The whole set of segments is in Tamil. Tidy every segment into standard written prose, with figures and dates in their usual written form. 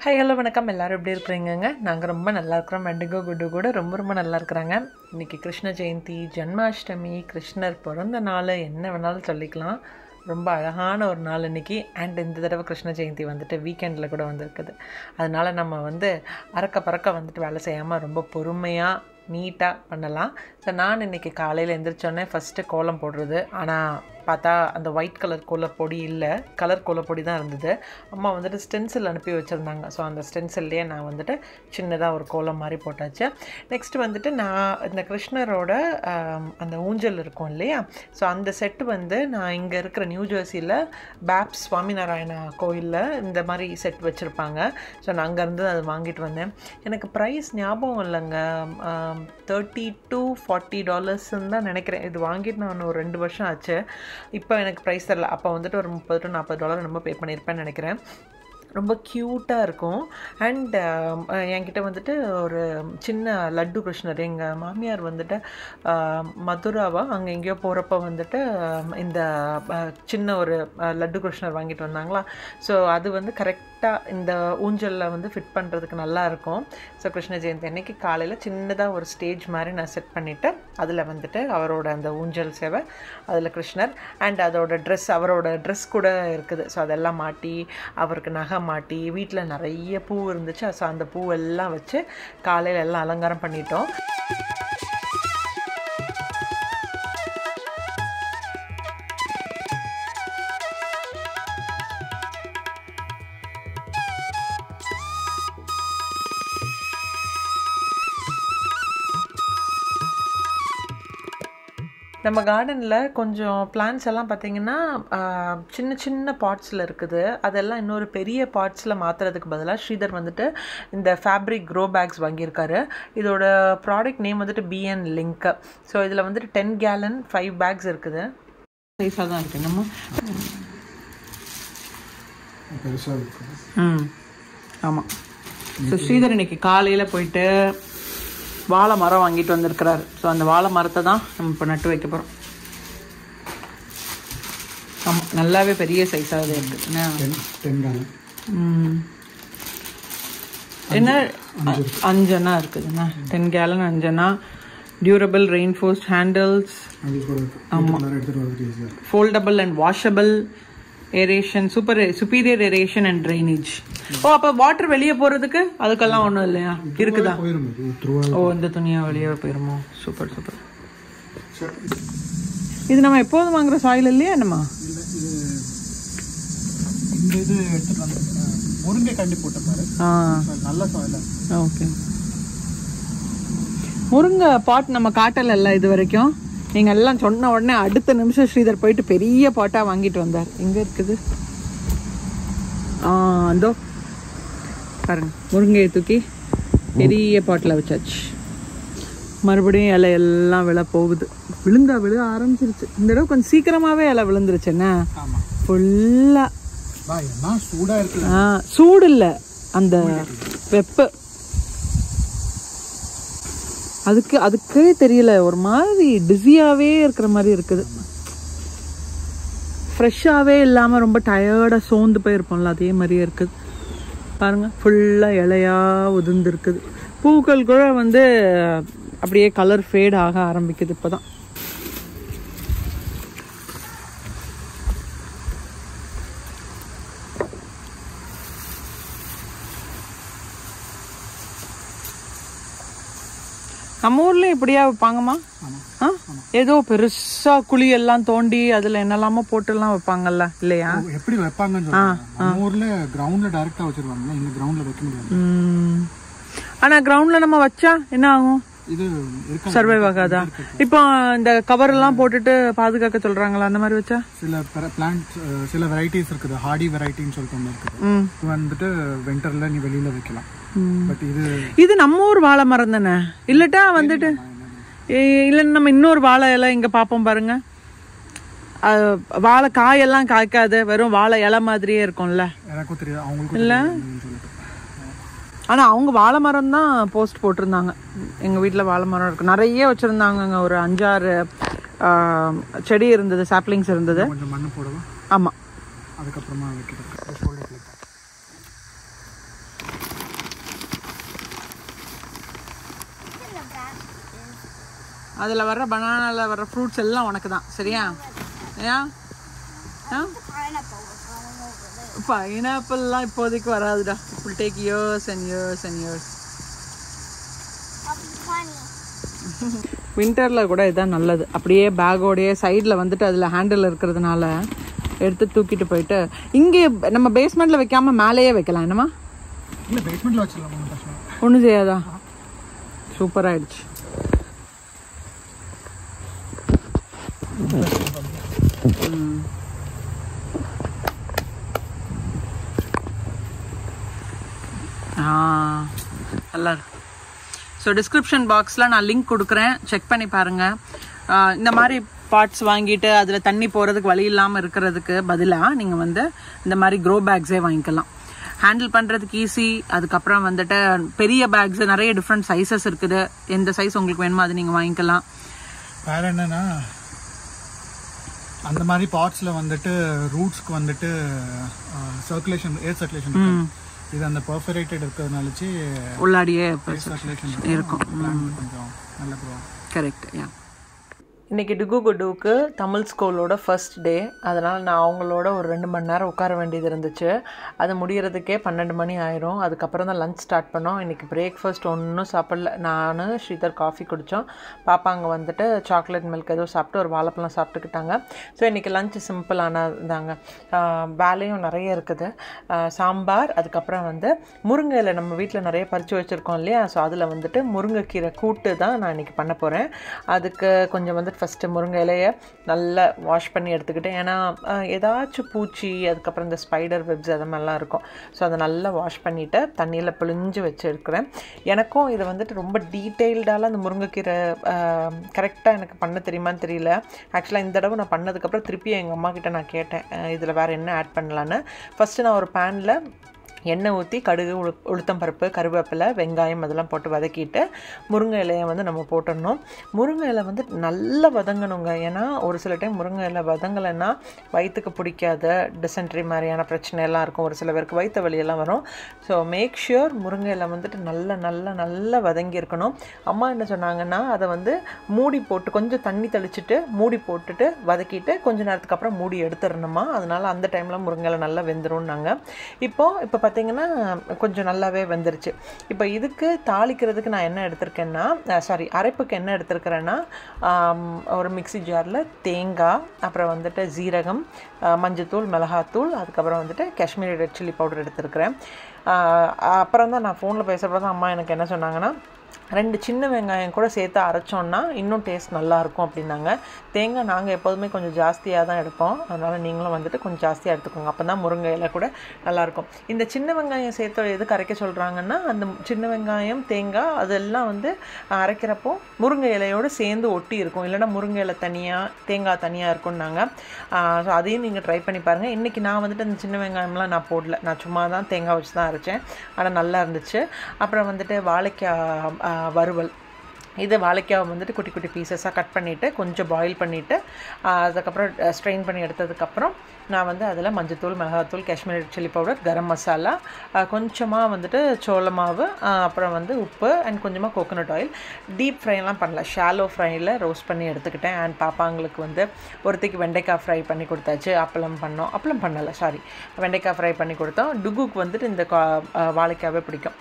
ஹாய் ஹலோ வணக்கம். எல்லோரும் எப்படி இருக்கிறீங்க? நாங்கள் ரொம்ப நல்லா இருக்கிறோம். மெண்டிகோ குட்டு கூட ரொம்ப நல்லா இருக்கிறாங்க. இன்றைக்கி கிருஷ்ண ஜெயந்தி, ஜன்மாஷ்டமி, கிருஷ்ணர் பிறந்த நாள் என்ன வேணாலும் சொல்லிக்கலாம். ரொம்ப அழகான ஒரு நாள் இன்றைக்கி. அண்ட் இந்த தடவை கிருஷ்ண ஜெயந்தி வந்துட்டு வீக்கெண்டில் கூட வந்திருக்குது. அதனால் நம்ம அறக்க பறக்க வேலை செய்யாமல் ரொம்ப பொறுமையாக நீட்டாக பண்ணலாம். ஸோ நான் இன்றைக்கி காலையில் எழுந்திரிச்சோடனே ஃபஸ்ட்டு கோலம் போடுறது. ஆனால் பார்த்தா அந்த ஒயிட் கலர் கோலப்பொடி இல்லை, கலர் கோலப்பொடி தான் இருந்தது. அம்மா ஸ்டென்சில் அனுப்பி வச்சுருந்தாங்க. ஸோ அந்த ஸ்டென்சில்லையே நான் சின்னதாக ஒரு கோலம் மாதிரி போட்டாச்சு. நெக்ஸ்ட்டு நான் இந்த கிருஷ்ணரோட அந்த ஊஞ்சல் இருக்கும் இல்லையா, ஸோ அந்த செட்டு நான் இங்கே இருக்கிற நியூ ஜெர்சியில் பேப்ஸ் சுவாமிநாராயணா கோயிலில் இந்த மாதிரி செட் வச்சுருப்பாங்க. ஸோ நான் அங்கேருந்து அது வாங்கிட்டு வந்தேன். எனக்கு ப்ரைஸ் ஞாபகம் இல்லைங்க, $30 to $40 தான் நினைக்கிறேன். இது வாங்கிட்டு நான் ஒரு 2 வருஷம் ஆச்சு. இப்போ எனக்கு ப்ரைஸ் தரல. அப்போ ஒரு $30 to $40 நம்ம பே பண்ணியிருப்பேன்னு நினைக்கிறேன். ரொம்ப க்யூட்டாக இருக்கும். அண்ட் என்கிட்ட ஒரு சின்ன லட்டு கிருஷ்ணர், எங்கள் மாமியார் மதுராவா அங்கே எங்கேயோ போகிறப்ப இந்த சின்ன ஒரு லட்டு கிருஷ்ணர் வாங்கிட்டு வந்தாங்களா. ஸோ அது கரெக்டாக இந்த ஊஞ்சலில் ஃபிட் பண்ணுறதுக்கு நல்லாயிருக்கும். ஸோ கிருஷ்ண ஜெயந்தி அன்னைக்கு காலையில் சின்னதாக ஒரு ஸ்டேஜ் மாதிரி நான் செட் பண்ணிவிட்டு அதில் அவரோட அந்த ஊஞ்சல் சேவை, அதில் கிருஷ்ணர் அண்ட் அதோட ட்ரெஸ், அவரோட ட்ரெஸ் கூட இருக்குது. ஸோ அதெல்லாம் மாட்டி அவருக்கு நகை மாட்டி, வீட்டில் நிறைய பூ இருந்துச்சு. ஸோ அந்த பூவெல்லாம் வச்சு காலையில் எல்லாம் அலங்காரம் பண்ணிட்டோம். நம்ம கார்டனில் கொஞ்சம் பிளான்ஸ் எல்லாம் பார்த்திங்கன்னா சின்ன சின்ன பாட்ஸில் இருக்குது. அதெல்லாம் இன்னொரு பெரிய பாட்ஸில் மாற்றுறதுக்கு பதிலாக ஸ்ரீதர் இந்த ஃபேப்ரிக் க்ரோ பேக்ஸ் வாங்கியிருக்காரு. இதோட product name BN Link. So இதில் 10 gallon 5 bags இருக்குது. சைஸாக தான் இருக்குது. நம்ம ஆமாம். ஸோ ஸ்ரீதர் இன்னைக்கு காலையில் போயிட்டு வாழை மரம் வாங்கிட்டு வந்திருக்கிறாரு. ஸோ அந்த வாழை மரத்தை தான் நம்ம இப்போ நட்டு வைக்க போகிறோம். ஆமாம், நல்லாவே பெரிய சைஸாக இருக்குது. என்ன 5 அண்ணா இருக்குதுண்ணா. 10 gallon 5 அண்ணா. Durable reinforced handles. ஆமாம், foldable and washable. Aeration, superior aeration and drainage. ஓ, அப்போ வாட்டர் வெளியே போகிறதுக்கு அதுக்கெல்லாம் ஒன்றும் இல்லையா? இருக்குதா? ஓ, இந்த துணியா வெளியே போயிருமோ? Super super. இது நம்ம எப்போதும் வாங்குற சாயில் இல்லையா? என்னம்மா இது எடுத்துட்டு வந்து முருங்கை கண்டி போட்ட பாரு. நல்ல சாயில். ஓகே, முருங்கை பாட் நம்ம காட்டல இல்லை இது வரைக்கும். நீங்கள் எல்லாம் சொன்ன உடனே அடுத்த நிமிஷம் ஸ்ரீதர் போயிட்டு பெரிய பாட்டாக வாங்கிட்டு வந்தார். எங்கே இருக்குது? அதோ பாருங்க, முருங்கையை தூக்கி பெரிய பாட்டில் வச்சாச்சு. மறுபடியும் இலை எல்லாம் விழ போகுது. விழ ஆரம்பிச்சிருச்சு. இந்த தடவை கொஞ்சம் சீக்கிரமாகவே இலை விழுந்துருச்சு. என்ன ஃபுல்லாக சூடாக இருக்கு. சூடு இல்லை, அந்த வெப்ப அதுக்கே தெரியல. ஒரு மாதிரி டிஸியாகவே இருக்கிற மாதிரி இருக்குது. ஃப்ரெஷ்ஷாகவே இல்லாமல் ரொம்ப டயர்டாக சோர்ந்து போயிருப்போம்ல, அதே மாதிரியே இருக்குது. பாருங்கள், ஃபுல்லாக இலையாக உதிர்ந்துருக்குது. பூக்கள் கூட அப்படியே கலர் ஃபேட் ஆக ஆரம்பிக்குது இப்போ தான். நம்ம ஊர்ல இப்படியா வைப்பாங்கம்மா? ஏதோ பெருசா குழி எல்லாம் தோண்டி அதுல என்னெல்லாமோ போட்டுலாம் வைப்பாங்கல்ல, இல்லையா? எப்படி வைப்பாங்கன்னு நம்ம ஊர்ல கிரவுண்ட்ல டைரக்டா வச்சிருவாங்க. இங்க கிரவுண்ட்ல வைக்க முடியாது. ஆனா கிரவுண்ட்ல நம்ம வச்சா என்ன ஆகும்? இது சர்வைவ் ஆகாதா? இப்போ இந்த கவர் எல்லாம் போட்டுட்டு பாதுகாக்க சொல்றாங்களா, அந்த மாதிரி வச்சா? சில பிளான்ட், சில வெரைட்டிஸ் இருக்குது, ஹார்டி வெரைட்டின்னு சொல்லிட்டு ஒன்று இருக்குது. இது வின்டர்ல நீ வெளியில வைக்கலாம். பட் இது நம்ம ஊர் வாழை மரம் தானே? இல்லட்டா இல்லைன்னு நம்ம இன்னொரு வாழை இலை இங்க பாப்போம் பாருங்க. வாழை காயெல்லாம் காய்க்காது, வெறும் வாழை இலை மாதிரியே இருக்கும்ல. எனக்கும் தெரியாது, அவங்களுக்கு இல்ல. ஆனால் அவங்க வாழை மரம் தான் போஸ்ட் போட்டிருந்தாங்க. எங்கள் வீட்டில் வாழை மரம் இருக்குது, நிறைய வச்சுருந்தாங்க. ஒரு 5-6 செடி இருந்தது, சாப்ளிங்ஸ் இருந்தது. ஆமாம், அதுக்கப்புறமா அதில் வர்ற பனானாவில் வர்ற ஃப்ரூட்ஸ் எல்லாம் உனக்கு தான். சரியா? ஏன் பைனாப்பிள்லாம் இப்போதைக்கு வராதுடா. It will take years and years and years. வின்டரில் கூட இதுதான் நல்லது. அப்படியே பேக்கோடைய சைடில் வந்துட்டு அதில் ஹேண்டில் இருக்கிறதுனால எடுத்து தூக்கிட்டு போயிட்டு இங்கே நம்ம பேஸ்மெண்ட்டில் வைக்காமல் மேலேயே வைக்கலாம். என்னம்மா? இல்லை, பேஸ்மெண்ட்டில் வச்சிடலாம். ஒன்றும் செய்யாதா? சூப்பர் ஆயிடுச்சு. நல்லா இருக்கு. ஸோ டிஸ்கிரிப்ஷன் பாக்ஸில் நான் லிங்க் கொடுக்குறேன், செக் பண்ணி பாருங்கள். இந்த மாதிரி பார்ட்ஸ் வாங்கிட்டு அதில் தண்ணி போகிறதுக்கு வழி இல்லாமல் இருக்கிறதுக்கு பதிலாக நீங்கள் வந்து இந்த மாதிரி க்ரோ பேக்ஸே வாங்கிக்கலாம். ஹேண்டில் பண்ணுறதுக்கு ஈஸி. அதுக்கப்புறம் வந்துட்டு பெரிய பேக்ஸ் நிறைய டிஃப்ரெண்ட் சைஸஸ் இருக்குது. எந்த சைஸ் உங்களுக்கு வேணுமோ அது நீங்கள் வாங்கிக்கலாம். வேறு என்னென்னா அந்த மாதிரி பாட்ஸில் வந்துட்டு ரூட்ஸ்க்கு வந்துட்டு சர்க்குலேஷன், ஏர் சர்க்குலேஷன் இது அந்த பர்ஃபரேட்டட் இருக்கிறதுனாலச்சு உள்ளாடியே சர்க்குலேஷன் இருக்கும். கொஞ்சம் நல்ல ப்ரோ. கரெக்ட். யா. இன்றைக்கி டிகு குடுவுக்கு தமிழ் ஸ்கூலோட ஃபர்ஸ்ட் டே. அதனால் நான் அவங்களோட ஒரு 2 மணி நேரம் உட்கார வேண்டியது இருந்துச்சு. அது முடிகிறதுக்கே 12 மணி ஆயிரும். அதுக்கப்புறம் தான் லஞ்ச் ஸ்டார்ட் பண்ணோம். இன்றைக்கி பிரேக்ஃபாஸ்ட் ஒன்றும் சாப்பிடல. நான் ஸ்ரீதர் காஃபி குடித்தோம். பாப்பாங்க வந்துட்டு சாக்லேட் மில்க் ஏதோ சாப்பிட்டு ஒரு வாழைப்பழம் சாப்பிட்டுக்கிட்டாங்க. ஸோ இன்றைக்கி லஞ்ச் சிம்பிளானதாங்க. வேலையும் நிறைய இருக்குது. சாம்பார், அதுக்கப்புறம் வந்து முருங்கையில் நம்ம வீட்டில் நிறைய பறித்து வச்சுருக்கோம் இல்லையா? ஸோ அதில் வந்துட்டு முருங்கைக்கீரை கூட்டு தான் நான் இன்றைக்கி பண்ண போகிறேன். அதுக்கு கொஞ்சம் வந்து ஃபஸ்ட்டு முருங்கை இலையை நல்லா வாஷ் பண்ணி எடுத்துக்கிட்டேன். ஏன்னா ஏதாச்சும் பூச்சி, அதுக்கப்புறம் இந்த ஸ்பைடர் வெப்ஸ் அது மாதிரிலாம் இருக்கும். ஸோ அதை நல்லா வாஷ் பண்ணிவிட்டு தண்ணியில் பிழிஞ்சு வச்சு எடுக்கிறேன். எனக்கும் இதை வந்துட்டு ரொம்ப டீட்டெயில்டாலாம் அந்த முருங்கைக்கீரை கரெக்டாக எனக்கு பண்ண தெரியுமான்னு தெரியல. ஆக்சுவலாக இந்த தடவை நான் பண்ணதுக்கப்புறம் திருப்பி எங்கள் அம்மா கிட்டே நான் கேட்டேன் இதில் வேறு என்ன ஆட் பண்ணலான்னு. ஃபஸ்ட்டு நான் ஒரு பேனில் எண்ணெய் ஊற்றி கடுகு, உளுத்தம்பருப்பு, கருவேப்பிலை, வெங்காயம் அதெல்லாம் போட்டு வதக்கிட்டு முருங்கை இலையை வந்து நம்ம போட்டுடணும். முருங்கை இலை வந்து நல்லா வதங்கணுங்க. ஏன்னா ஒரு சில டைம் முருங்கை இலை வதங்கலைன்னா வயிற்றுக்கு பிடிக்காத டிசென்ட்ரி மாதிரியான பிரச்சனையெல்லாம் இருக்கும். ஒரு சில பேருக்கு வயிற்று வலியெல்லாம் வரும். ஸோ மேக் ஷுர் முருங்கை இலை வந்துட்டு நல்லா வதங்கி இருக்கணும். அம்மா என்ன சொன்னாங்கன்னா அதை வந்து மூடி போட்டு கொஞ்சம் தண்ணி தெளிச்சுட்டு மூடி போட்டுட்டு வதக்கிட்டு கொஞ்சம் நேரத்துக்கு அப்புறம் மூடி எடுத்துடணுமா. அதனால் அந்த டைமில் முருங்கை இலை நல்லா வெந்துரும்னாங்க. இப்போ பார்த்தீங்கன்னா கொஞ்சம் நல்லாவே வெந்துருச்சு. இப்போ இதுக்கு தாளிக்கிறதுக்கு நான் என்ன எடுத்திருக்கேன்னா, அரைப்புக்கு என்ன எடுத்திருக்கிறேன்னா, ஒரு மிக்ஸி ஜாரில் தேங்காய், அப்புறம் வந்துட்டு ஜீரகம், மஞ்சத்தூள், மிளகாத்தூள், அதுக்கப்புறம் வந்துட்டு காஷ்மீரி ரெட் சில்லி பவுடர் எடுத்திருக்கிறேன். அப்புறம் தான் நான் ஃபோனில் பேசுகிறப்ப தான் அம்மா எனக்கு என்ன சொன்னாங்கன்னா, 2 சின்ன வெங்காயம் கூட சேர்த்து அரைச்சோன்னா இன்னும் டேஸ்ட் நல்லாயிருக்கும் அப்படின்னாங்க. தேங்காய் நாங்கள் எப்போதுமே கொஞ்சம் ஜாஸ்தியாக தான் எடுப்போம். அதனால் நீங்களும் வந்துட்டு கொஞ்சம் ஜாஸ்தியாக எடுத்துக்கோங்க. அப்போ தான் முருங்கை இலை கூட நல்லாயிருக்கும். இந்த சின்ன வெங்காயம் சேர்த்து எதுக்கு அரைக்க சொல்கிறாங்கன்னா, அந்த சின்ன வெங்காயம், தேங்காய் அதெல்லாம் வந்து அரைக்கிறப்போ முருங்கை இலையோடு சேர்ந்து ஒட்டி இருக்கும். இல்லைனா முருங்கை இலை தனியாக, தேங்காய் தனியாக இருக்கும்னாங்க. ஸோ அதையும் நீங்கள் ட்ரை பண்ணி பாருங்கள். இன்றைக்கி நான் வந்துட்டு அந்த சின்ன வெங்காயம்லாம் நான் போடல. நான் சும்மா தான் தேங்காய் வச்சு தான் அரைச்சேன். ஆனால் நல்லா இருந்துச்சு. அப்புறம் வந்துட்டு வாழைக்காய் வறுவல். இது வாழைக்காவை வந்துட்டு குட்டி குட்டி பீசஸாக கட் பண்ணிவிட்டு கொஞ்சம் பாயில் பண்ணிவிட்டு அதுக்கப்புறம் ஸ்ட்ரெயின் பண்ணி எடுத்ததுக்கப்புறம் நான் வந்து அதில் மஞ்சத்தூள், மிளகாத்தூள், காஷ்மீரி சில்லி பவுடர், கரம் மசாலா, கொஞ்சமாக வந்துட்டு சோள மாவு, அப்புறம் வந்து உப்பு அண்ட் கொஞ்சமாக கோகோனட் ஆயில். டீப் ஃப்ரைலாம் பண்ணல, ஷாலோ ஃப்ரையில் ரோஸ்ட் பண்ணி எடுத்துக்கிட்டேன். அண்ட் பாப்பாங்களுக்கு வந்து ஒருத்திக்கு வெண்டைக்காய் ஃப்ரை பண்ணி கொடுத்தாச்சு. அப்பளம் பண்ணலை, வெண்டைக்காய் ஃப்ரை பண்ணி கொடுத்தோம். டுகுக்கு வந்துட்டு இந்த வாழைக்காவே பிடிக்கும்.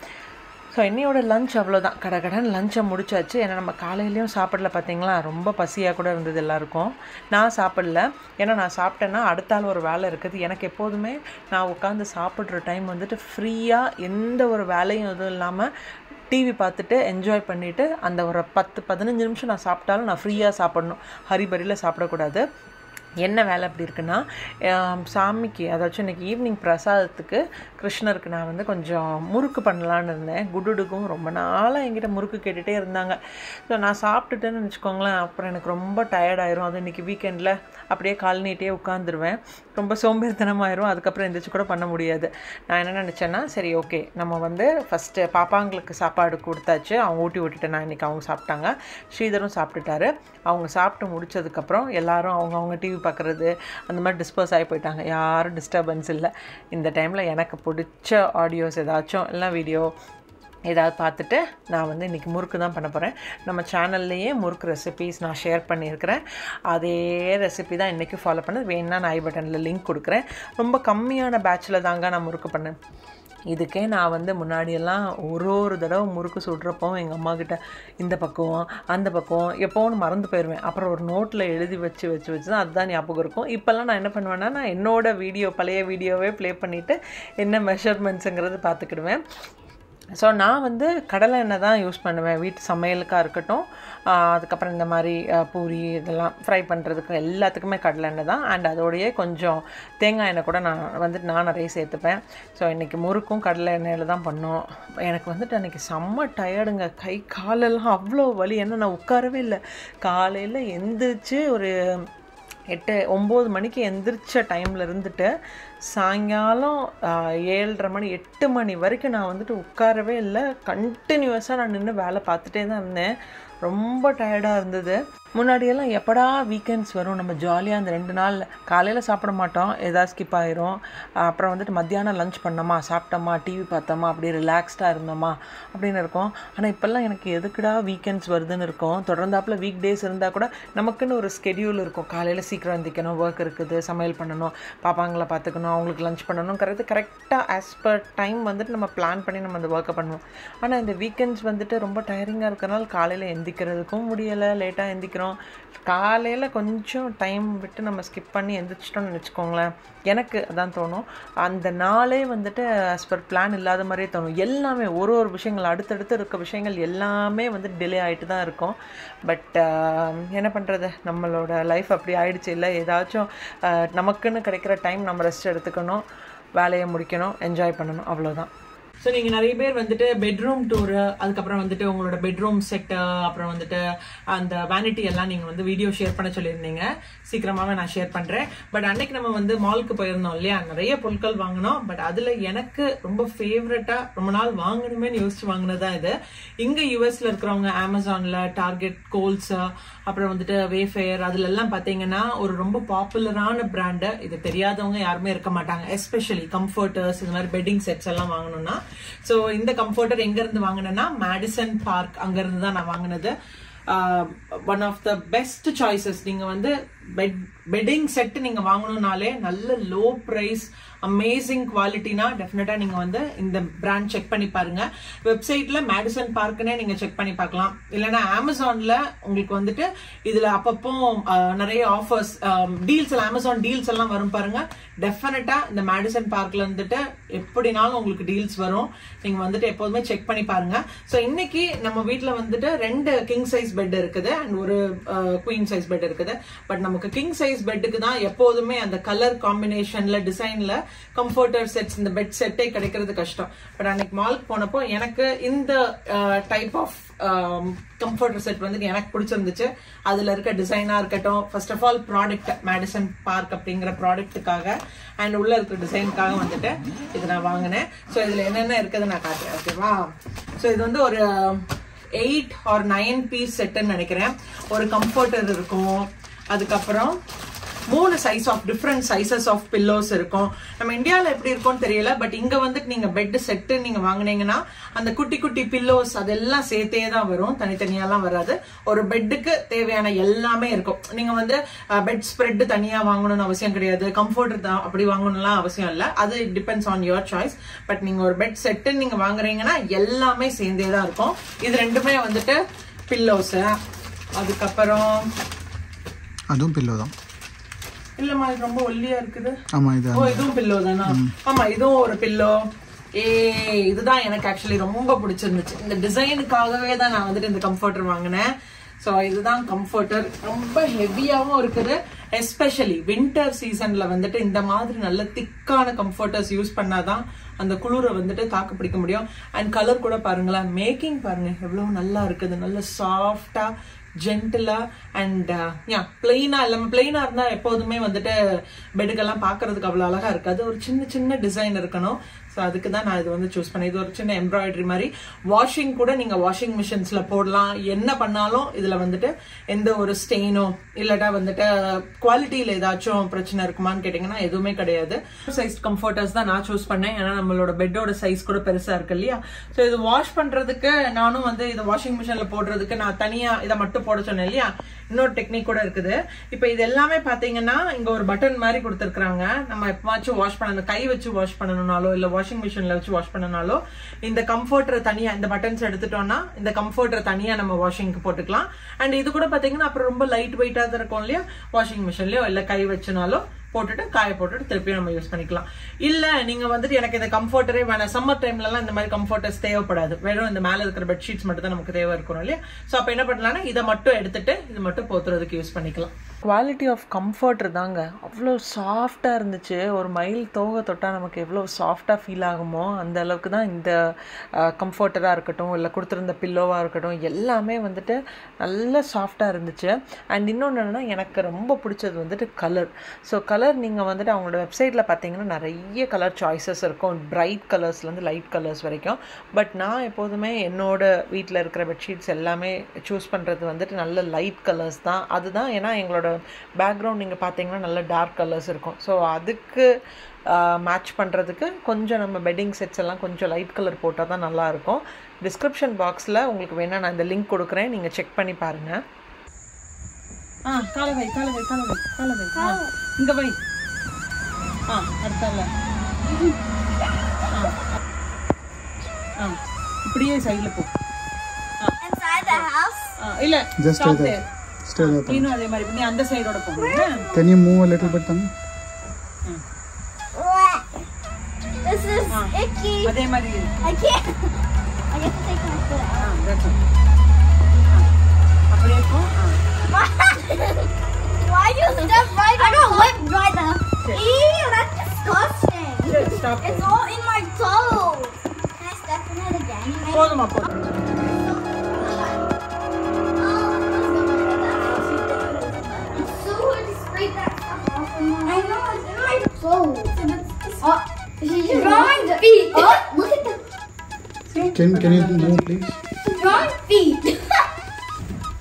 ஸோ என்னையோட லஞ்ச் அவ்வளோதான். கடகடன்னு லஞ்சை முடிச்சாச்சு. ஏன்னா நம்ம காலையிலையும் சாப்பிடல, பார்த்தீங்களா, ரொம்ப பசியாக கூட இருந்தது எல்லாருக்கும். நான் சாப்பிடல. ஏன்னா நான் சாப்பிட்டேன்னா அடுத்த ஆள் ஒரு வேலை இருக்குது. எனக்கு எப்போதுமே நான் உட்காந்து சாப்பிட்ற டைம் வந்துட்டு ஃப்ரீயாக எந்த ஒரு வேலையும் எதுவும் இல்லாமல் டிவி பார்த்துட்டு என்ஜாய் பண்ணிவிட்டு அந்த ஒரு 10-15 நிமிஷம் நான் சாப்பிட்டாலும் நான் ஃப்ரீயாக சாப்பிடணும். ஹரிபரியில் சாப்பிடக்கூடாது. என்ன வேலை அப்படி இருக்குன்னா, சாமிக்கு அதாச்சும் இன்றைக்கி ஈவினிங் பிரசாதத்துக்கு கிருஷ்ணருக்கு நான் வந்து கொஞ்சம் முறுக்கு பண்ணலான்னு இருந்தேன். குடுடுக்கும் ரொம்ப நாளாக என்கிட்ட முறுக்கு கேட்டுகிட்டே இருந்தாங்க. ஸோ நான் சாப்பிட்டுட்டேன்னு வச்சுக்கோங்களேன், அப்புறம் எனக்கு ரொம்ப டயர்டாயிரும். அது இன்றைக்கி வீக்கெண்டில் அப்படியே கால் நீட்டே உட்காந்துருவேன். ரொம்ப சோம்பேறித்தனமாயிரும். அதுக்கப்புறம் எந்திரிச்சு கூட பண்ண முடியாது. நான் என்ன நினச்சேன்னா, சரி ஓகே, நம்ம வந்து ஃபஸ்ட்டு பாப்பாங்களுக்கு சாப்பாடு கொடுத்தாச்சு. அவங்க ஊட்டி விட்டுட்டு நான் இன்றைக்கி அவங்க சாப்பிட்டாங்க. ஸ்ரீதரும் சாப்பிட்டுட்டாரு. அவங்க சாப்பிட்டு முடித்ததுக்கப்புறம் எல்லோரும் அவங்க டிவி பார்க்குறது அந்த மாதிரி டிஸ்போஸ் ஆகி போயிட்டாங்க. யாரும் டிஸ்டர்பன்ஸ் இல்லை. இந்த டைமில் எனக்கு பிடிச்ச ஆடியோஸ் ஏதாச்சும் இல்லை வீடியோ ஏதாவது பார்த்துட்டு நான் வந்து இன்றைக்கி முறுக்கு தான் பண்ண போகிறேன். நம்ம சேனல்லையே முறுக்கு ரெசிபீஸ் நான் ஷேர் பண்ணியிருக்கிறேன். அதே ரெசிபி தான் இன்றைக்கி ஃபாலோ பண்ணது. வேணுன்னா நான் ஐ பட்டனில் லிங்க் கொடுக்குறேன். ரொம்ப கம்மியான பேட்சில் தாங்க நான் முறுக்கு பண்ணேன். இதுக்கே நான் வந்து முன்னாடியெல்லாம் ஒரு தடவை முறுக்கு சுடுறப்போ எங்கள் அம்மாக்கிட்ட இந்த பக்கம் அந்த பக்கம் எப்போன்னு மறந்து போயிடுவேன். அப்புறம் ஒரு நோட்டில் எழுதி வச்சு தான் அதுதான் ஞாபகம் இருக்கும். இப்போல்லாம் நான் என்ன பண்ணுவேன்னா, நான் என்னோடய பழைய வீடியோவே ப்ளே பண்ணிவிட்டு என்ன மெஷர்மெண்ட்ஸுங்கிறது பார்த்துக்கிடுவேன். ஸோ நான் வந்து கடலை எண்ணெய் தான் யூஸ் பண்ணுவேன் வீட்டு சமையலுக்காக இருக்கட்டும். அதுக்கப்புறம் இந்த மாதிரி பூரி இதெல்லாம் ஃப்ரை பண்ணுறதுக்கு எல்லாத்துக்குமே கடலை எண்ணெய் தான். அண்ட் அதோடையே கொஞ்சம் தேங்காய் எண்ணெய் கூட நான் நிறைய சேர்த்துப்பேன். ஸோ இன்றைக்கி முறுக்கும் கடலை எண்ணெயில் தான் பண்ணோம். எனக்கு வந்துட்டு அன்றைக்கி செம்ம டயர்டுங்க. கை காலெல்லாம் அவ்வளோ வலி. ஏன்னா நான் உட்காரவே இல்லை. காலையில் எந்திரிச்சு ஒரு 8-9 மணிக்கு எந்திரிச்ச டைமில் இருந்துட்டு சாயங்காலம் 7:30 மணி 8 மணி வரைக்கும் நான் வந்துட்டு உட்காரவே இல்லை. கண்டினியூஸாக நான் நின்று வேலை பார்த்துட்டே தான் இருந்தேன். ரொம்ப டயர்டாக இருந்தது. முன்னாடியெல்லாம் எப்படா வீக்கெண்ட்ஸ் வரும், நம்ம ஜாலியாக அந்த 2 நாள் காலையில் சாப்பிட மாட்டோம், ஏதாவது ஸ்கிப் ஆயிரும். அப்புறம் வந்துட்டு மத்தியானம் லஞ்ச் பண்ணோமா, சாப்பிட்டோமா, டிவி பார்த்தோமா, அப்படியே ரிலாக்ஸ்டாக இருந்தோமா அப்படின்னு இருக்கும். ஆனால் இப்போல்லாம் எனக்கு எதுக்குடா வீக்கெண்ட்ஸ் வருதுன்னு இருக்கும். தொடர்ந்தாப்பில் வீக் டேஸ் இருந்தால் கூட நமக்குன்னு ஒரு ஸ்கெடியூல் இருக்கும். காலையில் சீக்கிரம் எந்திக்கணும், ஒர்க் இருக்குது, சமையல் பண்ணணும், பாப்பாங்களை பார்த்துக்கணும், அவங்களுக்கு லஞ்ச் பண்ணணுங்கிறது கரெக்டாக ஆஸ் பர் டைம் வந்துட்டு நம்ம பிளான் பண்ணி நம்ம அந்த ஒர்க்கை பண்ணுவோம். ஆனால் இந்த வீக்கெண்ட்ஸ் வந்துட்டு ரொம்ப டயரிங்காக இருக்கிறனால காலையில் எந்திக்கிறதுக்கும் முடியலை, லேட்டாக எந்திக்கிறோம். காலையில் கொஞ்சம் டைம் விட்டு நம்ம ஸ்கிப் பண்ணி எந்திரிச்சிட்டோம்னு வச்சுக்கோங்களேன். எனக்கு அதான் தோணும். அந்த நாளே வந்துட்டு ஆஸ் பர் பிளான் இல்லாத மாதிரியே தோணும். எல்லாமே ஒரு விஷயங்கள் அடுத்தடுத்து இருக்க விஷயங்கள் எல்லாமே வந்து டிலே ஆகிட்டு தான் இருக்கும். பட் என்ன பண்ணுறது, நம்மளோட லைஃப் அப்படி ஆயிடுச்சு இல்லை. ஏதாச்சும் நமக்குன்னு கிடைக்கிற டைம் நம்ம ரெஸ்ட் எடுத்துக்கணும், வேலையை முடிக்கணும், என்ஜாய் பண்ணணும், அவ்வளோதான். ஸோ நீங்கள் நிறைய பேர் வந்துட்டு பெட்ரூம் டூரு, அதுக்கப்புறம் வந்துட்டு உங்களோட பெட்ரூம் செட்டு, அப்புறம் வந்துட்டு அந்த வேனிட்டி எல்லாம் நீங்கள் வந்து வீடியோ ஷேர் பண்ண சொல்லியிருந்தீங்க. சீக்கிரமாகவே நான் ஷேர் பண்ணுறேன். பட் அன்னைக்கு நம்ம வந்து மாலுக்கு போயிருந்தோம் இல்லையா, நிறைய பொருட்கள் வாங்கினோம். பட் அதில் எனக்கு ரொம்ப ஃபேவரட்டாக ரொம்ப நாள் வாங்கணுமேனு யோசிச்சு வாங்கினதான் இது. இங்கே யூஎஸ்ல இருக்கிறவங்க அமேசானில், டார்கெட், கோல்ஸ், அப்புறம் வந்துட்டு வேஃபேர், அதுலெல்லாம் பார்த்தீங்கன்னா ஒரு ரொம்ப பாப்புலரான பிராண்டு. இது தெரியாதவங்க யாருமே இருக்க மாட்டாங்க. எஸ்பெஷலி கம்ஃபர்டர்ஸ், இந்த மாதிரி பெட்டிங் செட்ஸ் எல்லாம் வாங்கணும்னா. ஸோ இந்த கம்ஃபர்டர் எங்க இருந்து வாங்கினேன்னா மேடிசன் பார்க், அங்க இருந்து தான் நான் வாங்கினது. One of the best choices. நீங்க வந்து பெட்டிங் செட் நீங்க வாங்கணும்னாலே நல்ல லோ பிரைஸ், அமேசிங் குவாலிட்டினா டெஃபினட்டா நீங்க வந்து இந்த பிராண்ட் செக் பண்ணி பாருங்க. வெப்சைட்ல மேடிசன் பார்க்னே நீங்க செக் பண்ணி பார்க்கலாம். இல்லைன்னா அமேசான்ல உங்களுக்கு வந்துட்டு இதுல அப்பப்போ நிறைய ஆஃபர்ஸ், டீல்ஸ், அமேசான் டீல்ஸ் எல்லாம் வரும் பாருங்க. டெஃபினட்டா இந்த மேடிசன் பார்க்ல இருந்துட்டு எப்படினாலும் உங்களுக்கு டீல்ஸ் வரும். நீங்க வந்துட்டு எப்போதுமே செக் பண்ணி பாருங்க. ஸோ இன்னைக்கு நம்ம வீட்டுல வந்துட்டு 2 கிங் சைஸ் பெட் இருக்குது அண்ட் ஒரு குவீன் சைஸ் பெட் இருக்குது. பட் நமக்கு கிங் சைஸ் பெட்டுக்கு தான் எப்போதுமே அந்த கலர் காம்பினேஷன்ல, டிசைன்ல கம்ஃபர்டர் செட்ஸ், இந்த பெட் செட்டே கிடைக்கிறது கஷ்டம். பட் அன்னைக்கு மாலுக்கு போனப்போ எனக்கு இந்த டைப் ஆஃப் கம்ஃபர்டர் செட் வந்துட்டு எனக்கு பிடிச்சிருந்துச்சு. அதுல இருக்க டிசைனா இருக்கட்டும், first of all product, Madison park அப்படிங்கிற ப்ராடக்ட்டுக்காக அண்ட் உள்ள இருக்கிற டிசைனுக்காக வந்துட்டு இது நான் வாங்கினேன். ஸோ இதுல என்னென்ன இருக்குது நான் காட்டுறேன், ஓகேவா? ஸோ இது வந்து ஒரு 8 or 9 பீஸ் செட்டுன்னு நினைக்கிறேன். ஒரு கம்ஃபர்டர் இருக்கும், அதுக்கப்புறம் 3 size of different sizes of pillows இருக்கும். நம்ம இந்தியாவில் எப்படி இருக்கும்னு தெரியல. பட் இங்க வந்துட்டு நீங்க பெட் செட்டு நீங்க வாங்கினீங்கன்னா அந்த குட்டி குட்டி பில்லோஸ் அதெல்லாம் சேர்த்தே தான் வரும், தனித்தனியாலாம் வராது. ஒரு பெட்டுக்கு தேவையான எல்லாமே இருக்கும். நீங்க வந்து பெட் ஸ்ப்ரெட் தனியா வாங்கணும்னு அவசியம் கிடையாது, கம்ஃபர்டர் தான் அப்படி வாங்கணும்லாம் அவசியம் இல்லை. அது depends on your choice. But நீங்க ஒரு பெட் செட்டு நீங்க வாங்குறீங்கன்னா எல்லாமே சேர்ந்தே தான் இருக்கும். இது ரெண்டுமே வந்துட்டு பில்லோஸ். அதுக்கப்புறம் அதுவும் பில்லோ தான் இல்லம்மா, இது ரொம்ப ஒல்லியா இருக்குது. ஆமா, இது இதுவும் பில்லோ தானா? ஆமா, இதுவும் ஒரு பில்லோ. இதுதான் எனக்கு ஆக்சுவலி ரொம்ப பிடிச்சிருந்துச்சு. இந்த டிசைனுக்காகவே தான் நான் வந்துட்டு இந்த கம்ஃபர்டர் வாங்கினேன். ஸோ இதுதான் கம்ஃபர்டர். ரொம்ப ஹெவியாவும் இருக்குது. எஸ்பெஷலி வின்டர் சீசன்ல வந்துட்டு இந்த மாதிரி நல்ல திக்கான கம்ஃபர்டர்ஸ் யூஸ் பண்ணாதான் அந்த குளிரை வந்துட்டு தாக்கு பிடிக்க முடியும். அண்ட் கலர் கூட பாருங்களேன், மேக்கிங் பாருங்க எவ்வளவு நல்லா இருக்குது. நல்ல சாஃப்டா, ஜென்டிலா அண்ட் பிளெயினா இல்லாம, பிளெயினா இருந்தா எப்போதுமே வந்துட்டு பெட்டுக்கெல்லாம் பாக்குறதுக்கு அவ்வளவு அழகா இருக்காது. ஒரு சின்ன சின்ன டிசைன் இருக்கணும். ஸோ அதுக்கு தான் நான் இது வந்து சூஸ் பண்ணேன். இது ஒரு சின்ன எம்ப்ராய்டரி மாதிரி. வாஷிங் கூட நீங்க வாஷிங் மிஷின்ஸ்ல போடலாம். என்ன பண்ணாலும் இதுல வந்துட்டு எந்த ஒரு ஸ்டெயினோ இல்லாட்டா வந்துட்டு குவாலிட்டியில ஏதாச்சும் பிரச்சனை இருக்குமான்னு கேட்டீங்கன்னா எதுவுமே கிடையாது. சைஸ் கம்ஃபர்டர்ஸ் தான் நான் சூஸ் பண்ணேன். ஏன்னா நம்மளோட பெட்டோட சைஸ் கூட பெருசா இருக்கு இல்லையா. ஸோ இது வாஷ் பண்றதுக்கு நானும் வந்து இது வாஷிங் மிஷின்ல போடுறதுக்கு நான் தனியா இதை மட்டும் போட சொன்னேன் இல்லையா. இன்னொரு டெக்னிக் கூட இருக்குது. இப்ப இது எல்லாமே பாத்தீங்கன்னா இங்க ஒரு பட்டன் மாதிரி கொடுத்துருக்காங்க. நம்ம எப்பவாச்சும் வாஷ் பண்ண கை வச்சு வாஷ் பண்ணணும்னாலோ இல்ல வாஷிங் மிஷின்ல வச்சு வாஷ் பண்ணனாலோ இந்த கம்ஃபர்டரை தனியா இந்த பட்டன்ஸ் எடுத்துட்டோம்னா இந்த கம்ஃபர்டரை தனியா நம்ம வாஷிங்க்கு போட்டுக்கலாம். அண்ட் இது கூட பாத்தீங்கன்னா அப்புறம் ரொம்ப லைட் வெயிட்டா தான் இருக்கும் இல்லையா. வாஷிங் மிஷின்லயோ இல்ல கை வச்சுனாலோ போட்டுட்டு காய போட்டுட்டு திருப்பியும் நம்ம யூஸ் பண்ணிக்கலாம். இல்ல நீங்க வந்துட்டு எனக்கு இந்த கம்ஃபர்டரே வேணாம், சம்மர் டைம்ல எல்லாம் இந்த மாதிரி கம்ஃபர்டர்ஸ் தேவைப்படாது, வெறும் இந்த மேல இருக்கிற பெட்ஷீட்ஸ் மட்டும் தான் நமக்கு தேவை இருக்கணும் இல்லையா. சோ அப்ப என்ன பண்ணலாம்னா இதை மட்டும் எடுத்துட்டு இது மட்டும் போத்துறதுக்கு யூஸ் பண்ணிக்கலாம். குவாலிட்டி ஆஃப் கம்ஃபர்டர் தாங்க அவ்வளோ சாஃப்டா இருந்துச்சு. ஒரு மயில் தோகை தொட்டா நமக்கு எவ்வளோ சாஃப்டா ஃபீல் ஆகுமோ அந்த அளவுக்கு தான் இந்த கம்ஃபர்டரா இருக்கட்டும் இல்ல கொடுத்துருந்த பில்லோவா இருக்கட்டும் எல்லாமே வந்துட்டு நல்ல சாஃப்டா இருந்துச்சு. அண்ட் இன்னொன்று என்னன்னா எனக்கு ரொம்ப பிடிச்சது வந்துட்டு கலர். ஸோ கலர் நீங்கள் வந்துட்டு அவங்களோட வெப்சைட்டில் பார்த்தீங்கன்னா நிறைய கலர் சாய்ஸஸ் இருக்கும், பிரைட் கலர்ஸ்லேருந்து லைட் கலர்ஸ் வரைக்கும். பட் நான் எப்போதுமே என்னோட வீட்டில் இருக்கிற பெட்ஷீட்ஸ் எல்லாமே சூஸ் பண்ணுறது வந்துட்டு நல்ல லைட் கலர்ஸ் தான். அதுதான் ஏன்னா எங்களோட பேக்ரவுண்ட் நீங்கள் பார்த்தீங்கன்னா நல்ல டார்க் கலர்ஸ் இருக்கும். ஸோ அதுக்கு மேட்ச் பண்ணுறதுக்கு கொஞ்சம் நம்ம பெட்டிங் செட்ஸ் எல்லாம் கொஞ்சம் லைட் கலர் போட்டால் தான் நல்லாயிருக்கும். டிஸ்கிரிப்ஷன் பாக்ஸில் உங்களுக்கு வேணால் நான் இந்த லிங்க் கொடுக்குறேன், நீங்கள் செக் பண்ணி பாருங்கள். காலை வை காலை வை காலை வை காலை வை இங்கே வை. அடுத்தால இப்படியே சைடில் போ. இல்லை நீனும் அதே மாதிரி நீ அந்த சைடோட போங்க. Can you move a little bit then? This is icky. அதே மாதிரி I can't. I have to take my foot out. அப்படியே போ. Why do you step right? I got whipped right now. Ew, that's disgusting. Stop. It's all in my toe. Can I step in it again? போதுமா போதும். I know, it's in my clothes. She's drawing feet. Oh, look at the... Can you move, please? She's drawing feet.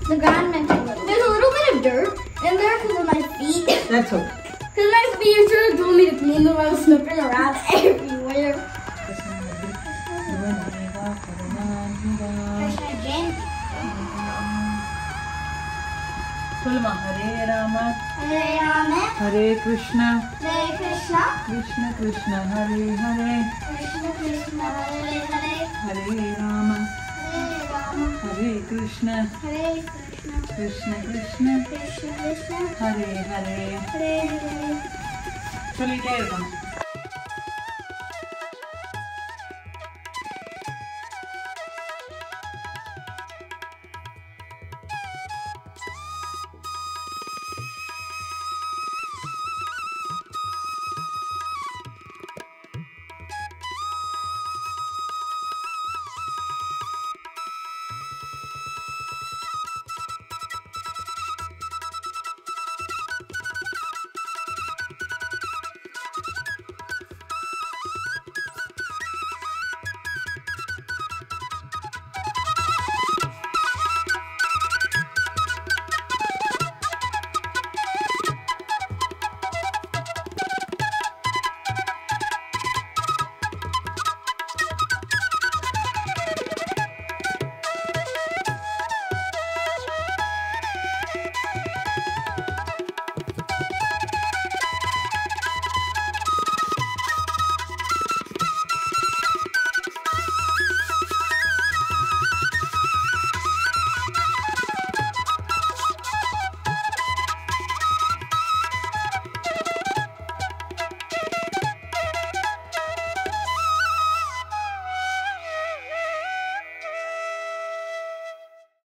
The ground mentioned it. There's a little bit of dirt in there because of my feet. That's okay. Because my feet are trying to told me to clean them. I was sniffing around everywhere. சொல்லுமா. Hare Rama Hare Rama, Hare Krishna Hare Krishna, Krishna Krishna Hare Hare Krishna Krishna, Hare Hare, Hare Rama Hare Rama, Hare Krishna Hare Krishna, Krishna Krishna Krishna Krishna, Hare Hare Hare Hare. சொல்லிட்டே இருக்கணும்.